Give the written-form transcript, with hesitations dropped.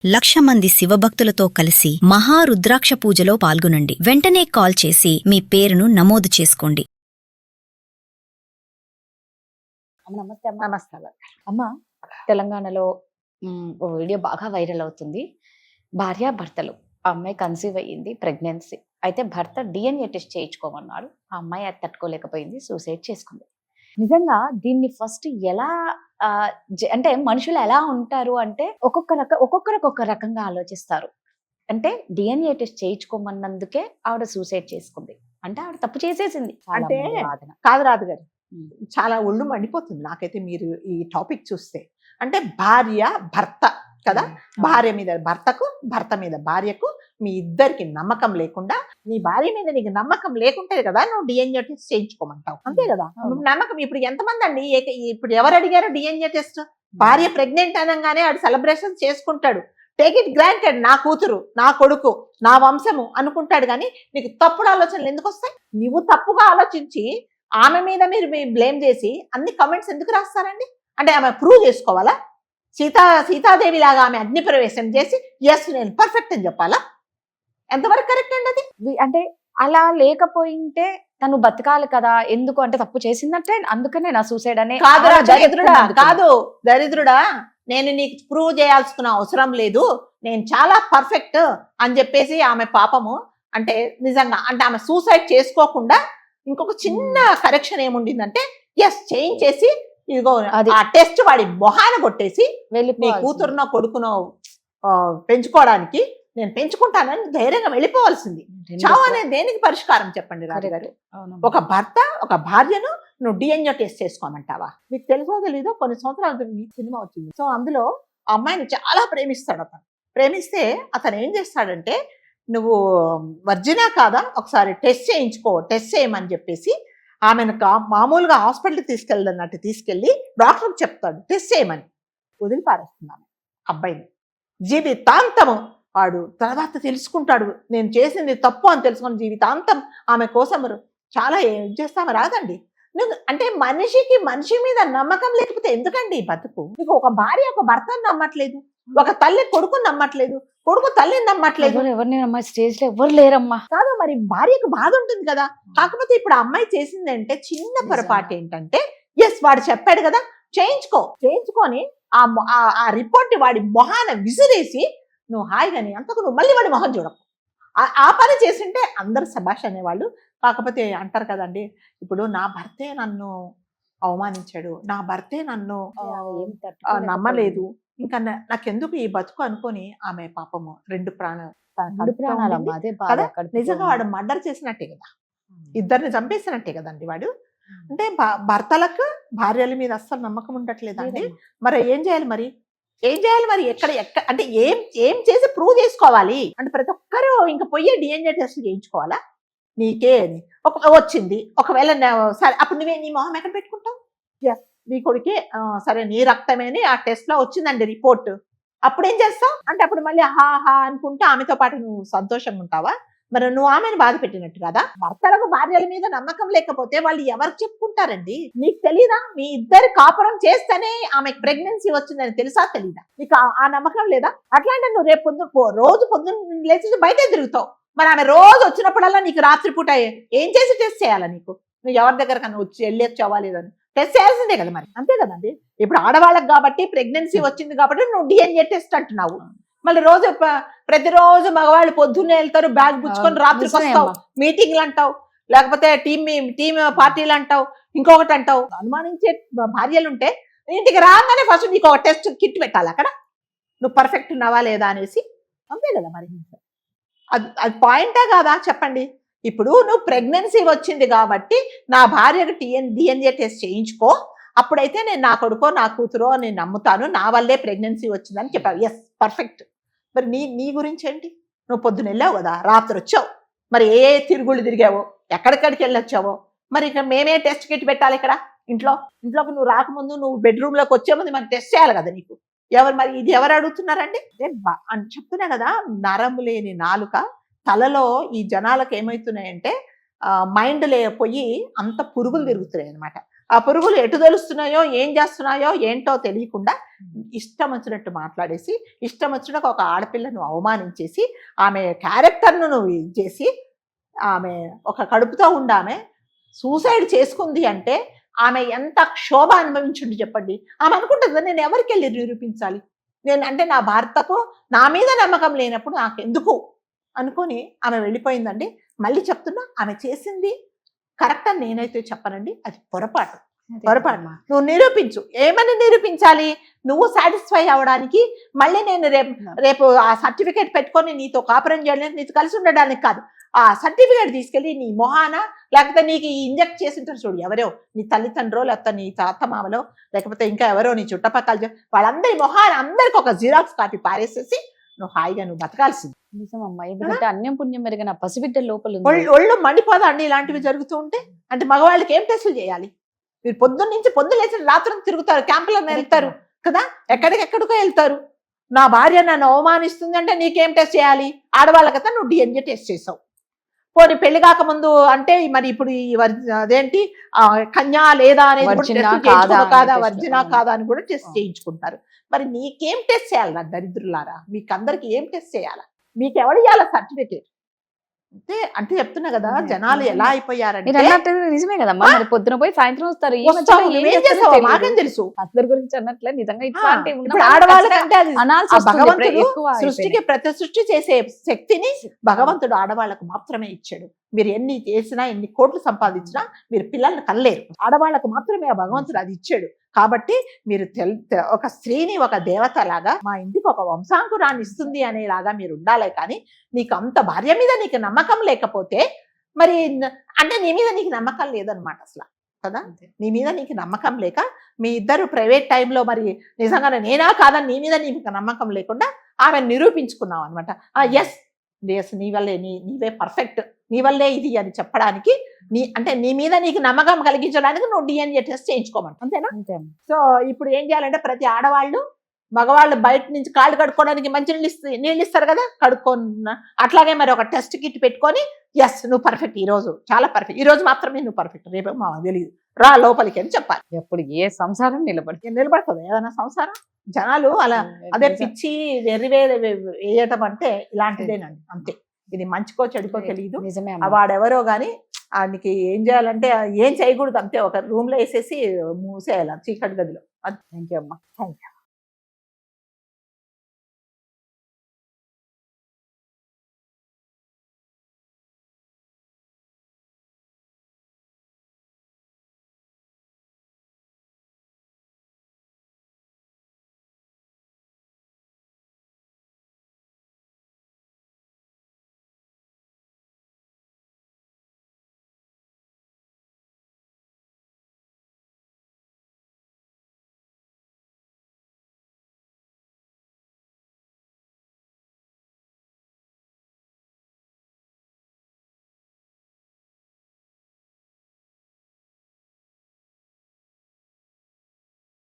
1,00,000 మంది శివభక్తులతో కలిసి మహారుద్రాక్ష పూజలో పాల్గొనండి. వెంటనే కాల్ చేసి మీ పేరును నమోదు చేసుకోండి. నమస్తే అమ్మ. నమస్తే అమ్మ. తెలంగాణలో ఓ వీడియో బాగా వైరల్ అవుతుంది. భార్యాభర్తలు, ఆ అమ్మాయి కన్సీవ్ అయ్యింది, ప్రెగ్నెన్సీ అయితే భర్త డిఎన్ఏ టెస్ట్ చేయించుకోమన్నాడు. ఆ అమ్మాయి అది తట్టుకోలేకపోయింది, సూసైడ్ చేసుకుంది. నిజంగా దీన్ని ఫస్ట్ ఎలా అంటే మనుషులు ఎలా ఉంటారు అంటే ఒక్కొక్కరు ఒక్కొక్క రకంగా ఆలోచిస్తారు. అంటే డిఎన్ఏ టెస్ట్ చేయించుకోమన్నందుకే ఆవిడ సూసైడ్ చేసుకుంది అంటే ఆవిడ తప్పు చేసేసింది అంటే కాదు రాదు గారు. చాలా ఒళ్ళు మండిపోతుంది నాకైతే మీరు ఈ టాపిక్ చూస్తే. అంటే భార్య భర్త కదా, భార్య మీద భర్తకు, భర్త మీద భార్యకు, మీ ఇద్దరికి నమ్మకం లేకుండా, నీ భార్య మీద నీకు నమ్మకం లేకుంటే కదా నువ్వు డిఎన్ఏ టెస్ట్ చేయించుకోమంటావు, అంతే కదా. నువ్వు నమ్మకం ఇప్పుడు ఎంతమంది అండి, ఇప్పుడు ఎవరు అడిగారు డిఎన్ఏ టెస్ట్? భార్య ప్రెగ్నెంట్ అనగానే ఆడు సెలబ్రేషన్ చేసుకుంటాడు, టేక్ ఇట్ గ్రాంటెడ్, నా కూతురు, నా కొడుకు, నా వంశము అనుకుంటాడు. కానీ నీకు తప్పుడు ఆలోచనలు ఎందుకు వస్తాయి? నువ్వు తప్పుగా ఆలోచించి ఆమె మీద మీరు బ్లేమ్ చేసి అన్ని కమెంట్స్ ఎందుకు రాస్తారండి? అంటే ఆమె ప్రూవ్ చేసుకోవాలా? సీతాదేవి లాగా ఆమె అగ్ని ప్రవేశం చేసి ఎస్ నేను పర్ఫెక్ట్ అని చెప్పాలా? ఎంతవరకు కరెక్ట్ అండి అది? అంటే అలా లేకపోయింటే తను బతకాలి కదా, ఎందుకు అంటే తప్పు చేసిందంటే అందుకనే నా సూసైడ్ అనే. కాదురా దరిద్రుడా, కాదు దరిద్రుడా, నేను నీకు ప్రూవ్ చేయాల్సిన అవసరం లేదు, నేను చాలా పర్ఫెక్ట్ అని చెప్పేసి ఆమె పాపము. అంటే నిజంగా అంటే ఆమె సూసైడ్ చేసుకోకుండా ఇంకొక చిన్న కరెక్షన్ ఏముండిందంటే ఎస్ చేయించేసి ఇదిగో ఆ టెస్ట్ వాడి మొహాన కొట్టేసి నీ కూతురునో కొడుకునో పెంచుకోవడానికి నేను పెంచుకుంటానని ధైర్యంగా వెళ్ళిపోవాల్సింది. చావు అనేది దేనికి పరిష్కారం చెప్పండి రాజుగారు? ఒక భర్త ఒక భార్యను నువ్వు డిఎన్ఏ టెస్ట్ చేసుకోమంటావా? మీకు తెలుసో తెలీదో కొన్ని సంవత్సరాల ఈ సినిమా వచ్చింది. సో అందులో ఆ అమ్మాయిని చాలా ప్రేమిస్తాడు. అతను ప్రేమిస్తే అతను ఏం చేస్తాడంటే, నువ్వు వర్జినా కాదా ఒకసారి టెస్ట్ చేయించుకో, టెస్ట్ చేయమని చెప్పేసి ఆమెను మామూలుగా హాస్పిటల్కి తీసుకెళ్ళన్నట్టు తీసుకెళ్ళి డాక్టర్కి చెప్తాడు టెస్ట్ చేయమని. వదిలిపారేస్తున్నాను అబ్బాయిని జీవితాంతము. వాడు తర్వాత తెలుసుకుంటాడు నేను చేసింది తప్పు అని తెలుసుకుని జీవితాంతం ఆమె కోసం చాలా చేస్తాము రాదండి. అంటే మనిషికి మనిషి మీద నమ్మకం లేకపోతే ఎందుకండి బతుకు? నీకు ఒక భార్య ఒక భర్తను నమ్మట్లేదు, ఒక తల్లి కొడుకుని నమ్మట్లేదు, కొడుకు తల్లిని నమ్మట్లేదు, ఎవరిని నమ్మ స్టేజ్ లో ఎవరు లేరమ్మా. కాదు మరి భార్యకు బాధ ఉంటుంది కదా. కాకపోతే ఇప్పుడు ఆ అమ్మాయి చేసిందంటే చిన్న పొరపాటు ఏంటంటే, ఎస్ వాడు చెప్పాడు కదా చేయించుకొని ఆ రిపోర్ట్ వాడి మొహాన విసిరేసి నువ్వు హాయిగాని అంతకు నువ్వు మళ్ళీ వాడి మొహం చూడకు. ఆ పని చేసింటే అందరు శభాష్ అనేవాళ్ళు. కాకపోతే అంటారు కదండి, ఇప్పుడు నా భర్తే నన్ను అవమానించాడు, నా భర్తే నన్ను నమ్మలేదు, ఇంకా నాకెందుకు ఈ బతుకు అనుకొని ఆమె పాపము రెండు ప్రాణాలు కదా. నిజంగా వాడు మర్డర్ చేసినట్టే కదా, ఇద్దరిని చంపేసినట్టే కదండి వాడు. అంటే భర్తలకు భార్యల మీద అస్సలు నమ్మకం ఉండట్లేదండి. మరి ఏం చేయాలి మరి ఎక్కడ అంటే ఏం చేసి ప్రూవ్ చేసుకోవాలి? అంటే ప్రతి ఒక్కరూ ఇంకా పోయి డిఎన్ఏ టెస్ట్ చేయించుకోవాలా? నీకే వచ్చింది ఒకవేళ సరే, అప్పుడు నీ మొహం ఎక్కడ పెట్టుకుంటావు? నీ కొడుకే సరే నీ రక్తమేని ఆ టెస్ట్ లో వచ్చిందండి రిపోర్ట్, అప్పుడేం చేస్తావు? అంటే అప్పుడు మళ్ళీ హా అనుకుంటా ఆమెతో పాటు నువ్వు సంతోషంగా ఉంటావా? మరి నువ్వు ఆమెను బాధ పెట్టినట్టు కదా. భర్తలకు భార్యల మీద నమ్మకం లేకపోతే వాళ్ళు ఎవరికి చెప్పుకుంటారండి? నీకు తెలీదా? మీ ఇద్దరు కాపురం చేస్తేనే ఆమెకు ప్రెగ్నెన్సీ వచ్చిందని తెలుసా తెలీదా? నీకు ఆ నమ్మకం లేదా? అట్లాంటి నువ్వు రేపు రోజు పొద్దున్న లేచి బయటే తిరుగుతావు. మరి ఆమె రోజు వచ్చినప్పుడల్లా నీకు రాత్రిపూట ఏం చేసి టెస్ట్ చేయాలా? నువ్వు ఎవరి దగ్గర కన్నా వచ్చి వెళ్ళొచ్చావా లేదని టెస్ట్ చేయాల్సిందే కదా మరి, అంతే కదండి. ఇప్పుడు ఆడవాళ్ళకి కాబట్టి ప్రెగ్నెన్సీ వచ్చింది కాబట్టి నువ్వు డిఎన్ఏ టెస్ట్ అంటున్నావు. మళ్ళీ ప్రతిరోజు మగవాళ్ళు పొద్దున్నే వెళ్తారు, బ్యాగ్ పుచ్చుకొని రాత్రికి వస్తావు, మీటింగ్లు అంటావు, లేకపోతే టీమ్ పార్టీలు అంటావు, ఇంకొకటి అంటావు. అనుమానించే భార్యలుంటే ఇంటికి రాగానే ఫస్ట్ నీకు ఒక టెస్ట్ కిట్ పెట్టాలి అక్కడ, నువ్వు పర్ఫెక్ట్ ఉన్నావా లేదా అనేసి, అంతే కదా మరి. అది పాయింటా కాదా చెప్పండి? ఇప్పుడు నువ్వు ప్రెగ్నెన్సీ వచ్చింది కాబట్టి నా భార్యకు డిఎన్ఏ టెస్ట్ చేయించుకో, అప్పుడైతే నేను నా కొడుకో నా కూతురో నేను నమ్ముతాను, నా వల్లే ప్రెగ్నెన్సీ వచ్చిందని చెప్పావు. Yes perfect. మరి నీ గురించి ఏంటి? నువ్వు పొద్దున వెళ్ళావు కదా, రాత్రి వచ్చావు, మరి ఏ తిరుగుళ్ళు తిరిగావో, ఎక్కడిక్కడికి వెళ్ళొచ్చావో, మరి ఇక్కడ మేమే టెస్ట్ కిట్ పెట్టాలి ఇక్కడ ఇంట్లోకి నువ్వు రాకముందు, నువ్వు బెడ్రూమ్లోకి వచ్చే ముందు మరి టెస్ట్ చేయాలి కదా నీకు. మరి ఇది ఎవరు అడుగుతున్నారండి? అని చెప్తున్నా కదా, నరము లేని నాలుక తలలో ఈ జనాలకు ఏమవుతున్నాయంటే మైండ్ పోయి అంత పురుగులు తిరుగుతున్నాయి అనమాట. ఆ పురుగులు ఎటు తెలుస్తున్నాయో ఏం చేస్తున్నాయో ఏంటో తెలియకుండా ఇష్టం వచ్చినట్టు మాట్లాడేసి ఇష్టం వచ్చినట్టు ఒక ఆడపిల్లను అవమానించేసి ఆమె క్యారెక్టర్ను నువ్వు ఇది చేసి ఆమె ఒక కడుపుతో ఉండామె సూసైడ్ చేసుకుంది అంటే ఆమె ఎంత క్షోభ అనుభవించుండి చెప్పండి. ఆమె అనుకుంటుంది నేను ఎవరికి వెళ్ళి నిరూపించాలి, నేను అంటే నా భర్తకు నా మీద నమ్మకం లేనప్పుడు నాకు ఎందుకు అనుకొని ఆమె వెళ్ళిపోయిందండి. మళ్ళీ చెప్తున్నా, ఆమె చేసింది కరెక్ట్ అని నేనైతే చెప్పనండి, అది పొరపాటు. నువ్వు నిరూపించు. ఏమని నిరూపించాలి? నువ్వు సాటిస్ఫై అవ్వడానికి మళ్ళీ నేను రేపు ఆ సర్టిఫికేట్ పెట్టుకొని నీతో కాపురం చేయడానికి, నీతో కలిసి ఉండడానికి కాదు, ఆ సర్టిఫికేట్ తీసుకెళ్ళి నీ మొహాన లేకపోతే నీకు ఇంజెక్ట్ చేసింటారు చూడు ఎవరో, నీ తల్లిదండ్రులు లేకపోతే నీ తాత మామలో లేకపోతే ఇంకా ఎవరో నీ చుట్టపక్కల వాళ్ళందరి మొహాన అందరికి ఒక జిరాక్స్ కాపీ పారేసేసి నువ్వు హాయిగా నువ్వు బతకాల్సింది. నిజమమ్మా, ఎందుకంటే అన్యం పుణ్యం మెరుగన పసిబిడ్డ లోపల ఒళ్ళు మండిపోదా అండి ఇలాంటివి జరుగుతూ ఉంటే? అంటే మగవాళ్ళకి ఏం టెస్టులు చేయాలి? మీరు పొద్దున్న లేచి రాత్రి తిరుగుతారు, క్యాంపులను వెళ్తారు కదా, ఎక్కడికెక్కడికో వెళ్తారు. నా భార్య నన్ను అవమానిస్తుంది అంటే నీకేం టెస్ట్ చేయాలి? ఆడవాళ్ళ కదా నువ్వు డిఎన్ఏ టెస్ట్ చేసావు. పోనీ పెళ్లి కాకముందు అంటే మరి ఇప్పుడు ఈ అదేంటి కన్యా లేదా అనేది కాదా, వర్జినా కాదా అని కూడా టెస్ట్ చేయించుకుంటారు. మరి నీకేం టెస్ట్ చేయాలి దరిద్రులారా? మీకు అందరికి ఏం టెస్ట్ చేయాలా? మీకు ఎవరు ఇవ్వాలా సర్టిఫికేట్? అంటే చెప్తున్నా కదా, జనాలు ఎలా అయిపోయారంటే నిజమే కదమ్మా, మరి పొద్దున పోయి సాయంత్రం వస్తారు. మాకేం తెలుసు అందరి గురించి అన్నట్లే నిజంగా ఇట్లాంటి ఇప్పుడు ఆడవాళ్ళకంటే భగవంతుడు సృష్టికి ప్రతి సృష్టి చేసే శక్తిని భగవంతుడు ఆడవాళ్ళకు మాత్రమే ఇచ్చాడు. మీరు ఎన్ని చేసినా ఎన్ని కోట్లు సంపాదించినా మీరు పిల్లల్ని కనలేరు. ఆడవాళ్ళకు మాత్రమే ఆ భగవంతుడు అది ఇచ్చాడు. కాబట్టి మీరు ఒక స్త్రీని ఒక దేవత లాగా మా ఇంటికి ఒక వంశాంకురాన్ని ఇస్తుంది అనేలాగా మీరు ఉండాలి. కానీ నీకు అంత భార్య మీద నీకు నమ్మకం లేకపోతే మరి అంటే నీ మీద నీకు నమ్మకం లేదనమాట అసలు కదా. నీ మీద నీకు నమ్మకం లేక మీ ఇద్దరు ప్రైవేట్ టైంలో మరి నిజంగా నేనా కాదని నీ మీద నీకు నమ్మకం లేకుండా ఆమె నిరూపించుకున్నావు అనమాట. ఎస్ నీ వల్లే, నీవే పర్ఫెక్ట్, నీ వల్లే ఇది అని చెప్పడానికి నీ మీద నీకు నమ్మకం కలిగించడానికి నువ్వు డిఎన్ఏ టెస్ట్ చేయించుకోమంట, అంతేనా? సో ఇప్పుడు ఏం చేయాలంటే ప్రతి ఆడవాళ్ళు మగవాళ్ళు బయట నుంచి కాళ్ళు కడుక్కోవడానికి మంచి నీళ్ళు ఇస్తారు కదా, కడుక్కొని అట్లాగే మరి ఒక టెస్ట్ కిట్ పెట్టుకొని ఎస్ నువ్వు పర్ఫెక్ట్, ఈ రోజు చాలా పర్ఫెక్ట్, ఈ రోజు మాత్రమే నువ్వు పర్ఫెక్ట్, రేపు మా తెలియదు రా లోపలికి అని చెప్పాలి. ఎప్పుడు ఏ సంసారం నిలబడుతుంది ఏదైనా సంసారం? జనాలు అలా అదే పిచ్చి వేయటం అంటే ఇలాంటిదేనండి, అంతే. ఇది మంచికో చెడుకో తెలియదు. వాడెవరో గాని ఆయనకి ఏం చేయాలంటే ఏం చేయకూడదు, అంతే. ఒక రూమ్ లో వేసేసి మూసేయాలి చీకటి గదిలో. థ్యాంక్ యూ అమ్మా. Thank you.